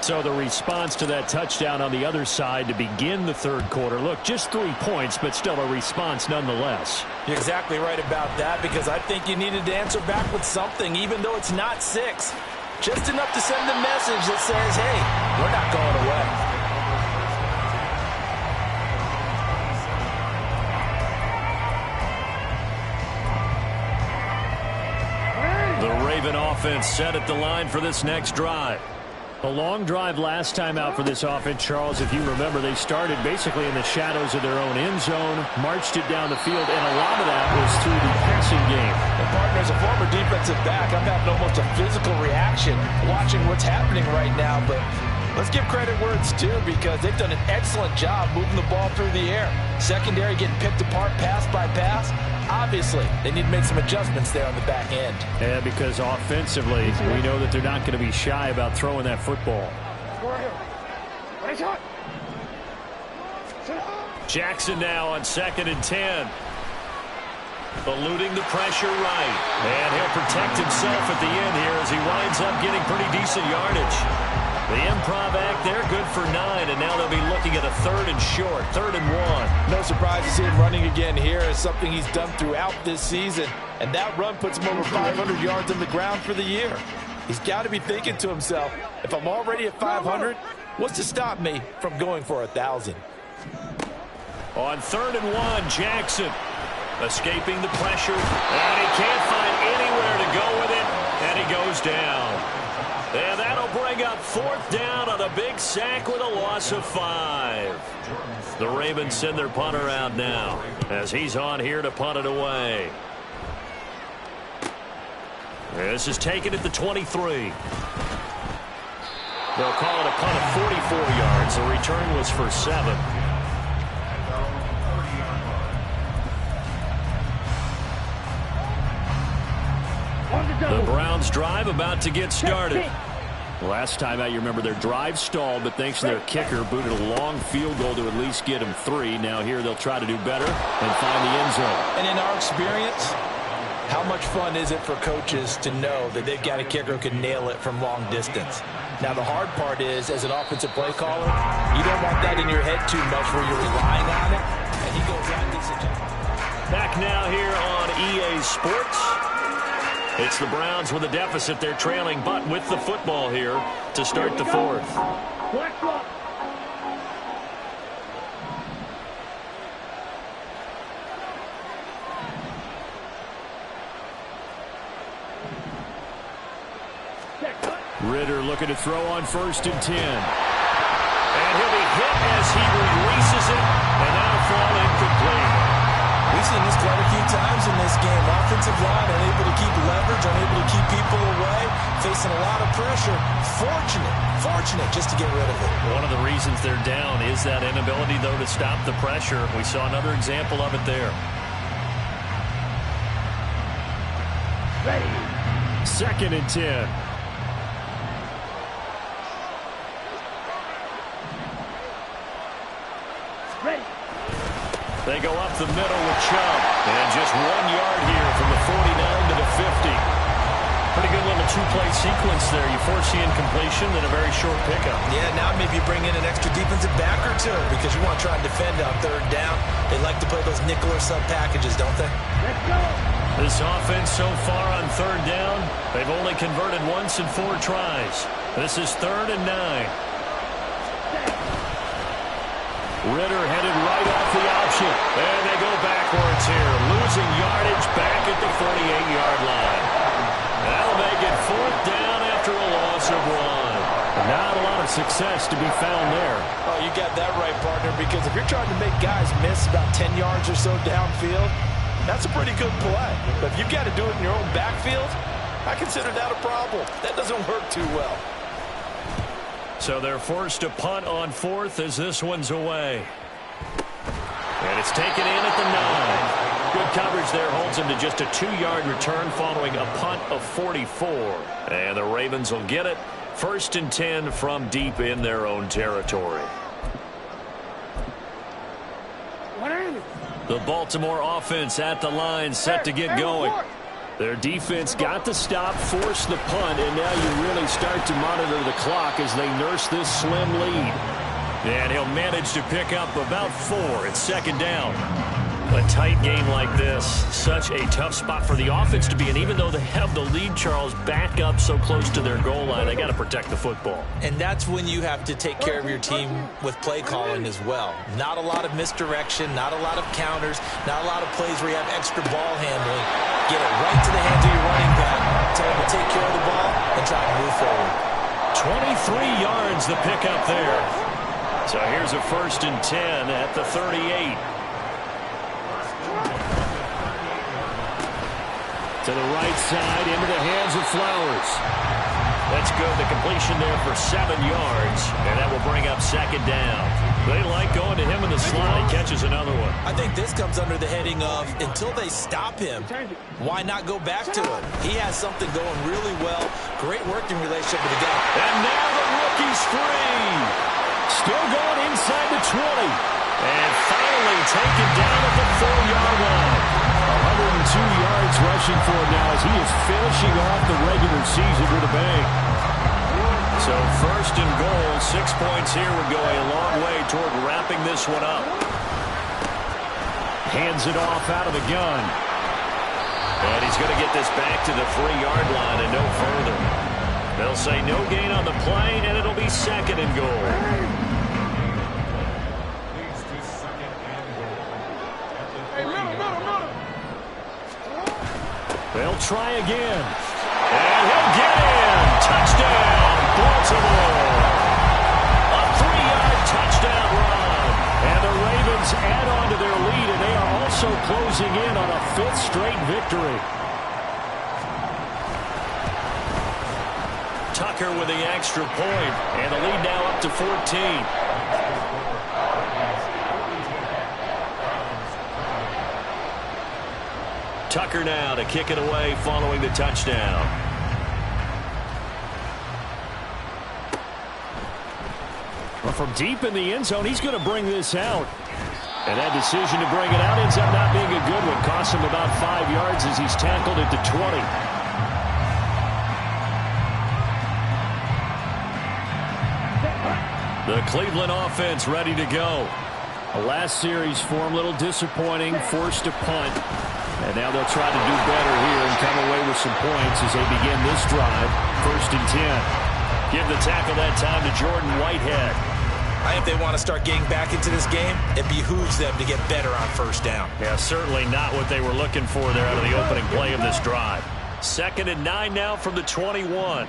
[SPEAKER 5] So the response to that touchdown on the other side to begin the 3rd quarter. Look, just 3 points, but still a response nonetheless.
[SPEAKER 4] You're exactly right about that, because I think you needed to answer back with something, even though it's not 6. Just enough to send a message that says, hey, we're not going away.
[SPEAKER 5] The Raven offense set at the line for this next drive. A long drive last time out for this offense, Charles. If you remember, they started basically in the shadows of their own end zone, marched it down the field, and a lot of that was through the passing game.
[SPEAKER 4] And partner, as a former defensive back, I'm having almost a physical reaction watching what's happening right now. But let's give credit where it's due, because they've done an excellent job moving the ball through the air. Secondary getting picked apart pass by pass. Obviously, they need to make some adjustments there on the back end.
[SPEAKER 5] Yeah, because offensively, we know that they're not going to be shy about throwing that football. Jackson now on 2nd and 10. Eluding the pressure right. And he'll protect himself at the end here as he winds up getting pretty decent yardage. The improv act there, good for 9, and now they'll be looking at a 3rd and short, 3rd and 1.
[SPEAKER 4] No surprise to see him running again here. It's something he's done throughout this season, and that run puts him over 500 yards on the ground for the year. He's got to be thinking to himself, if I'm already at 500, what's to stop me from going for 1,000?
[SPEAKER 5] On 3rd and 1, Jackson escaping the pressure, and he can't find anywhere to go with it, and he goes down. And that'll bring up 4th down on a big sack with a loss of 5. The Ravens send their punter out now as he's on here to punt it away. This is taken at the 23. They'll call it a punt of 44 yards. The return was for 7. The Browns drive about to get started. Last time out, you remember their drive stalled, but thanks to their kicker, booted a long field goal to at least get him 3. Now here they'll try to do better and find the end zone.
[SPEAKER 4] And in our experience, how much fun is it for coaches to know that they've got a kicker who can nail it from long distance? Now the hard part is, as an offensive play caller, you don't want that in your head too much where you're relying on it. And he goes out and gets it.
[SPEAKER 5] Back now here on EA Sports. It's the Browns with a deficit. They're trailing, but with the football here to start the 4th. Ritter looking to throw on 1st and 10. And he'll be hit as he releases it, and that'll fall incomplete.
[SPEAKER 4] We see seen this quite a few times in this game. Offensive line unable to keep leverage, unable to keep people away, facing a lot of pressure. Fortunate just to get rid of it.
[SPEAKER 5] One of the reasons they're down is that inability, though, to stop the pressure. We saw another example of it there.
[SPEAKER 3] Ready.
[SPEAKER 5] 2nd and 10.
[SPEAKER 3] Ready.
[SPEAKER 5] They go up the middle with Chubb. And just 1 yard here from the 49 to the 50. Pretty good little two-play sequence there. You force the incompletion, then a very short pickup.
[SPEAKER 4] Yeah, now maybe you bring in an extra defensive back or two because you want to try and defend on 3rd down. They like to play those nickel or sub packages, don't they?
[SPEAKER 3] Let's go.
[SPEAKER 5] This offense so far on 3rd down, they've only converted once in 4 tries. This is 3rd and 9. Ritter headed right off the option. And they go backwards here, losing yardage back at the 48-yard line. That'll make it 4th down after a loss of 1. Not a lot of success to be found there.
[SPEAKER 4] Oh, you got that right, partner, because if you're trying to make guys miss about 10 yards or so downfield, that's a pretty good play. But if you've got to do it in your own backfield, I consider that a problem. That doesn't work too well.
[SPEAKER 5] So they're forced to punt on 4th as this one's away. And it's taken in at the 9. Good coverage there holds him to just a 2-yard return following a punt of 44. And the Ravens will get it. 1st and 10 from deep in their own territory. The Baltimore offense at the line set to get going. Their defense got the stop, forced the punt, and now you really start to monitor the clock as they nurse this slim lead. And he'll manage to pick up about 4 at 2nd down. A tight game like this, such a tough spot for the offense to be in. Even though they have the lead, Charles, back up so close to their goal line, they got to protect the football.
[SPEAKER 4] And that's when you have to take care of your team with play calling as well. Not a lot of misdirection, not a lot of counters, not a lot of plays where you have extra ball handling. Get it right to the hands of your running back. Tell him to take care of the ball and try to move forward.
[SPEAKER 5] 23 yards the pickup there. So here's a 1st and 10 at the 38. To the right side, into the hands of Flowers. That's good. The completion there for 7 yards, and that will bring up 2nd down. They like going to him in the slot. He catches another one.
[SPEAKER 4] I think this comes under the heading of until they stop him, why not go back to him? He has something going really well. Great working relationship with the guy.
[SPEAKER 5] And now the rookie's free. Still going inside the 20. And finally taken down at the 4-yard line. 102 yards rushing for him now as he is finishing off the regular season with a bang. So 1st and goal, 6 points here would go a long way toward wrapping this one up. Hands it off out of the gun. And he's going to get this back to the 3-yard line and no further. They'll say no gain on the play, and it'll be 2nd and goal. They'll try again. And he'll get in. Touchdown, Baltimore. A 3-yard touchdown run. And the Ravens add on to their lead, and they are also closing in on a 5th straight victory. Tucker with the extra point, and the lead now up to 14. Tucker now to kick it away following the touchdown. Well, from deep in the end zone, he's going to bring this out. And that decision to bring it out ends up not being a good one. Costs him about 5 yards as he's tackled at the 20. The Cleveland offense ready to go. The last series for him, a little disappointing, forced to punt. And now they'll try to do better here and come away with some points as they begin this drive. 1st and 10. Give the tackle that time to Jordan Whitehead.
[SPEAKER 4] I think they want to start getting back into this game. It behooves them to get better on 1st down.
[SPEAKER 5] Yeah, certainly not what they were looking for there out of the opening play of this drive. 2nd and 9 now from the 21.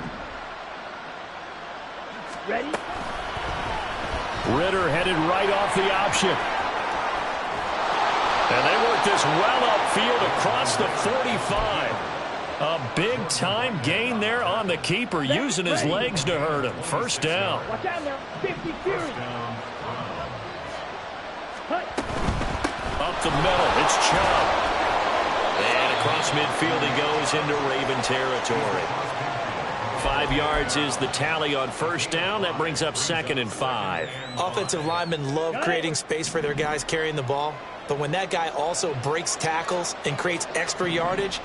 [SPEAKER 3] Ready?
[SPEAKER 5] Ritter headed right off the option. And they work this well upfield across the 45. A big-time gain there on the keeper, using his legs to hurt him. First down.
[SPEAKER 3] Watch out now. 50 Fury.
[SPEAKER 5] Up the middle, it's Chubb. And across midfield he goes into Raven territory. 5 yards is the tally on first down. That brings up 2nd and 5.
[SPEAKER 4] Offensive linemen love creating space for their guys carrying the ball. But when that guy also breaks tackles and creates extra yardage,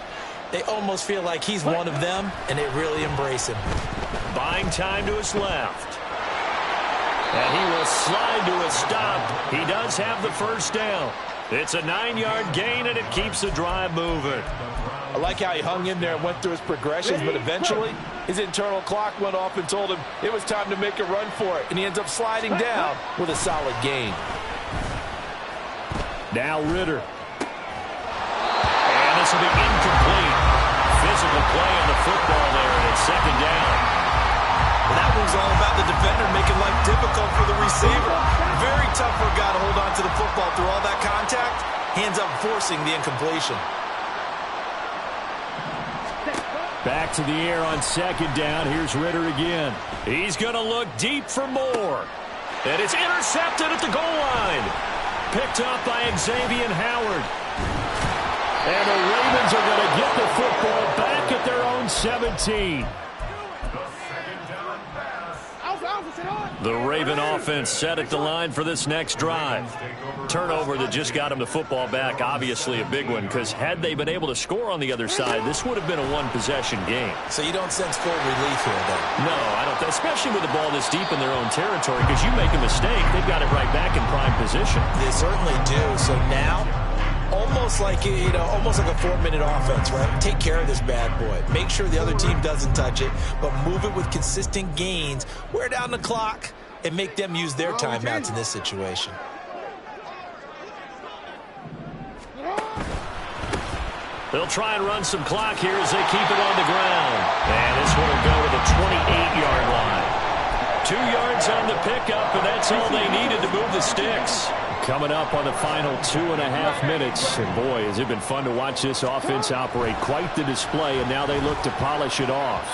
[SPEAKER 4] they almost feel like he's one of them, and they really embrace him.
[SPEAKER 5] Buying time to his left. And he will slide to a stop. He does have the first down. It's a 9-yard gain, and it keeps the drive moving.
[SPEAKER 7] I like how he hung in there and went through his progressions, but eventually his internal clock went off and told him it was time to make a run for it, and he ends up sliding down with a solid gain.
[SPEAKER 5] Now Ritter. And this will be incomplete. Physical play on the football there, and it's 2nd down.
[SPEAKER 4] And that was all about the defender making life difficult for the receiver. Very tough for a guy to hold on to the football through all that contact. He ends up forcing the incompletion.
[SPEAKER 5] Back to the air on 2nd down. Here's Ritter again. He's going to look deep for more. And it's intercepted at the goal line. Picked up by Xavier Howard. And the Ravens are going to get the football back at their own 17. The Raven offense set at the line for this next drive. Turnover that just got them the football back, obviously a big one, because had they been able to score on the other side, this would have been a one-possession game.
[SPEAKER 4] So you don't sense full relief here, though?
[SPEAKER 5] No, I don't. Especially with the ball this deep in their own territory, because you make a mistake, they've got it right back in prime position.
[SPEAKER 4] They certainly do. So now, almost like a 4-minute offense, right? Take care of this bad boy. Make sure the other team doesn't touch it, but move it with consistent gains. Wear down the clock and make them use their timeouts in this situation.
[SPEAKER 5] They'll try and run some clock here as they keep it on the ground. And this one will go to the 28-yard line. 2 yards on the pickup, and that's all they needed to move the sticks. Coming up on the final 2.5 minutes. And boy, has it been fun to watch this offense operate. Quite the display, and now they look to polish it off.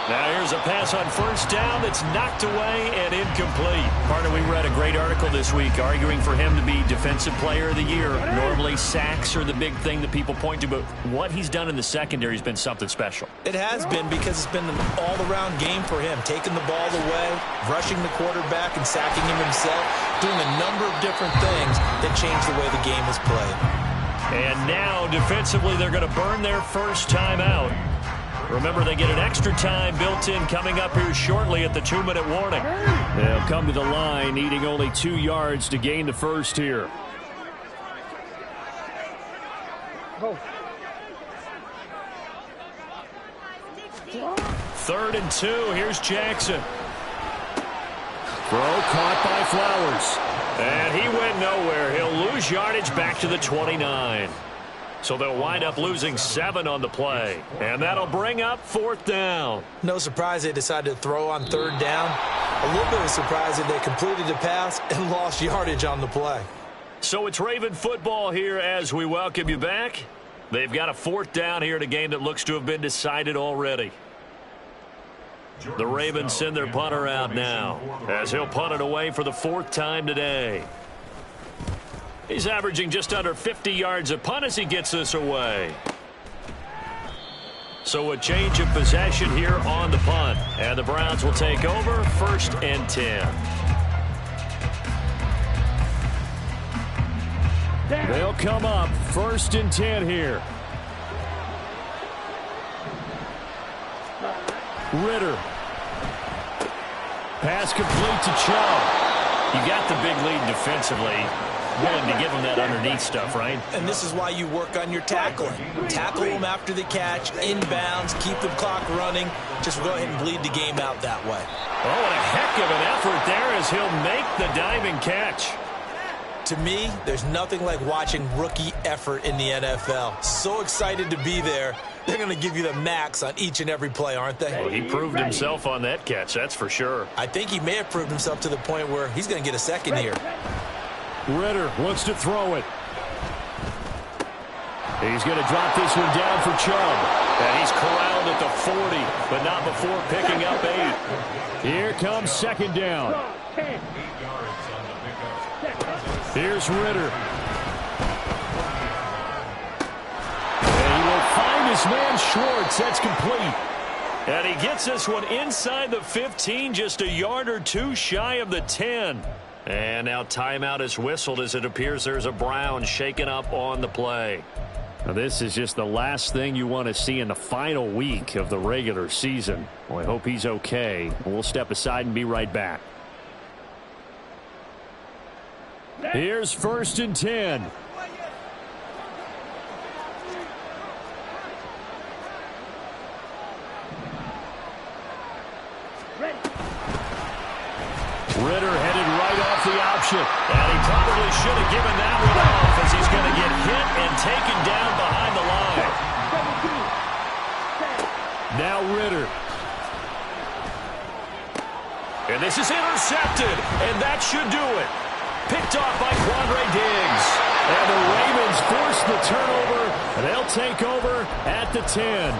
[SPEAKER 5] Now here's a pass on first down that's knocked away and incomplete. Partner, we read a great article this week arguing for him to be Defensive Player of the Year. Normally sacks are the big thing that people point to, but what he's done in the secondary has been something special.
[SPEAKER 4] It has been, because it's been an all-around game for him. Taking the ball away, rushing the quarterback, and sacking him himself. Doing a number of different things that change the way the game is played.
[SPEAKER 5] And now, defensively, they're going to burn their first time out. Remember, they get an extra time built in coming up here shortly at the 2-minute warning. They'll come to the line, needing only 2 yards to gain the first here.
[SPEAKER 3] Go.
[SPEAKER 5] 3rd and 2. Here's Jackson. Throw caught by Flowers. And he went nowhere. He'll lose yardage back to the 29. So they'll wind up losing 7 on the play. And that'll bring up 4th down.
[SPEAKER 4] No surprise they decided to throw on 3rd down. A little bit of surprise that they completed the pass and lost yardage on the play.
[SPEAKER 5] So it's Raven football here as we welcome you back. They've got a 4th down here in a game that looks to have been decided already. The Ravens send their punter out now as he'll punt it away for the 4th time today. He's averaging just under 50 yards a punt as he gets this away. So a change of possession here on the punt. And the Browns will take over 1st and 10. They'll come up 1st and 10 here. Ritter. Pass complete to Chubb. You got the big lead defensively. Willing to give him that underneath stuff, right?
[SPEAKER 4] And this is why you work on your tackling. Tackle them after the catch, inbounds, keep the clock running. Just go ahead and bleed the game out that way.
[SPEAKER 5] Oh, and a heck of an effort there as he'll make the diving catch.
[SPEAKER 4] To me, there's nothing like watching rookie effort in the NFL. So excited to be there. They're going to give you the max on each and every play, aren't they?
[SPEAKER 5] Well, he proved himself on that catch, that's for sure.
[SPEAKER 4] I think he may have proved himself to the point where he's going to get a second here.
[SPEAKER 5] Ritter wants to throw it. He's going to drop this one down for Chubb. And he's corralled at the 40, but not before picking up 8. Here comes second down. Here's Ritter. And he will find his man Schwartz. That's complete. And he gets this one inside the 15, just a yard or two shy of the 10. And now timeout is whistled as it appears there's a Brown shaken up on the play. Now this is just the last thing you want to see in the final week of the regular season. Well, I hope he's okay. We'll step aside and be right back. Here's 1st and 10. Ritter headed right off the option. And he probably should have given that one off as he's going to get hit and taken down behind the line. Now Ritter. And this is intercepted. And that should do it. Picked off by Quandre Diggs. And the Ravens force the turnover. And they'll take over at the 10.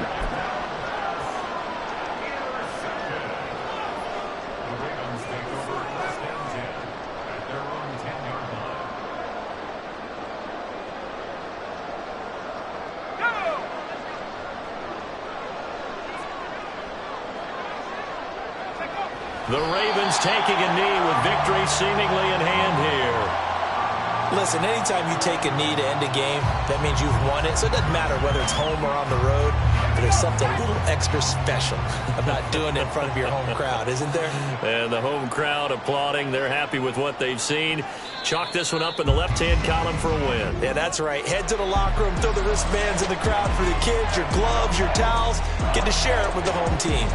[SPEAKER 5] The Ravens taking a knee with victory seemingly in hand here.
[SPEAKER 4] Listen, anytime you take a knee to end a game, that means you've won it. So it doesn't matter whether it's home or on the road. But there's something a little extra special about doing it in front of your home crowd, isn't there?
[SPEAKER 5] And the home crowd applauding. They're happy with what they've seen. Chalk this one up in the left-hand column for a win.
[SPEAKER 4] Yeah, that's right. Head to the locker room, throw the wristbands in the crowd for the kids, your gloves, your towels. Get to share it with the home team.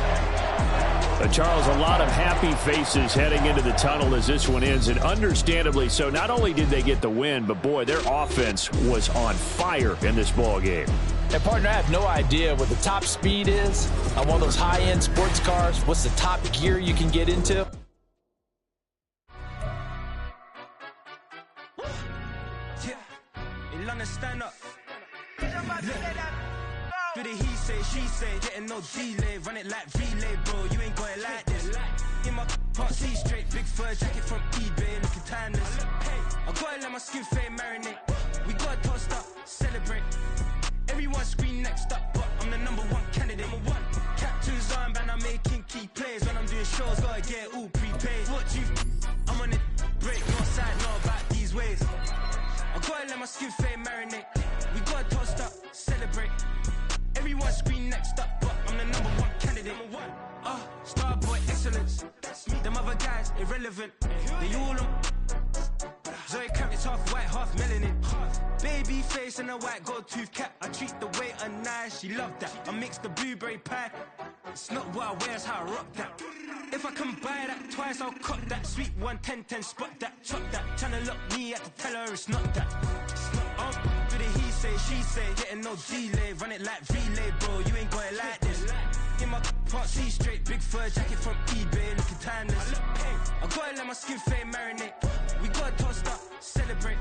[SPEAKER 5] Charles, a lot of happy faces heading into the tunnel as this one ends, and understandably so. Not only did they get the win, but boy, their offense was on fire in this ball game.
[SPEAKER 7] And partner, I have no idea what the top speed is on one of those high-end sports cars. What's the top gear you can get into?
[SPEAKER 1] Stand up. Do the he say, she say, getting no delay, run it like relay, bro. You ain't going like this. In my part C straight, big fur jacket from eBay, looking timeless. I gotta let my skin fade marinate. We gotta toast up, celebrate. Everyone scream next up, but I'm the #1 candidate. Captain's armband, I'm making key plays. When I'm doing shows, gotta get all prepaid. What you? I'm on it, break, no side, no about these ways. I gotta let my skin fade marinate. We gotta toast up, celebrate. Everyone scream next up, but I'm the #1 candidate. Starboy excellence. Them other guys irrelevant. They all on. Zoe Kravitz half white, half melanin. Baby face and a white gold tooth cap. I treat the waiter nice, she loved that. I mix the blueberry pie. It's not what I wear, it's how I rock that. If I can buy that twice, I'll cut that. Sweet 110, spot that, chop that. Tryna look me at to tell her it's not that. Do the he say, she say, getting no delay, run it like relay, bro. You ain't going like this. In my part C straight, big fur jacket from eBay, looking timeless. I gotta let my skin fade marinate. We gotta toast up, celebrate.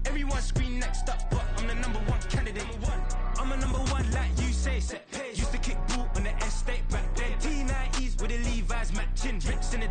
[SPEAKER 1] Everyone scream next up, but I'm the #1 candidate. I'm a #1 like you say. Used to kick ball on the estate back then. T90s with the Levi's matching, rips in the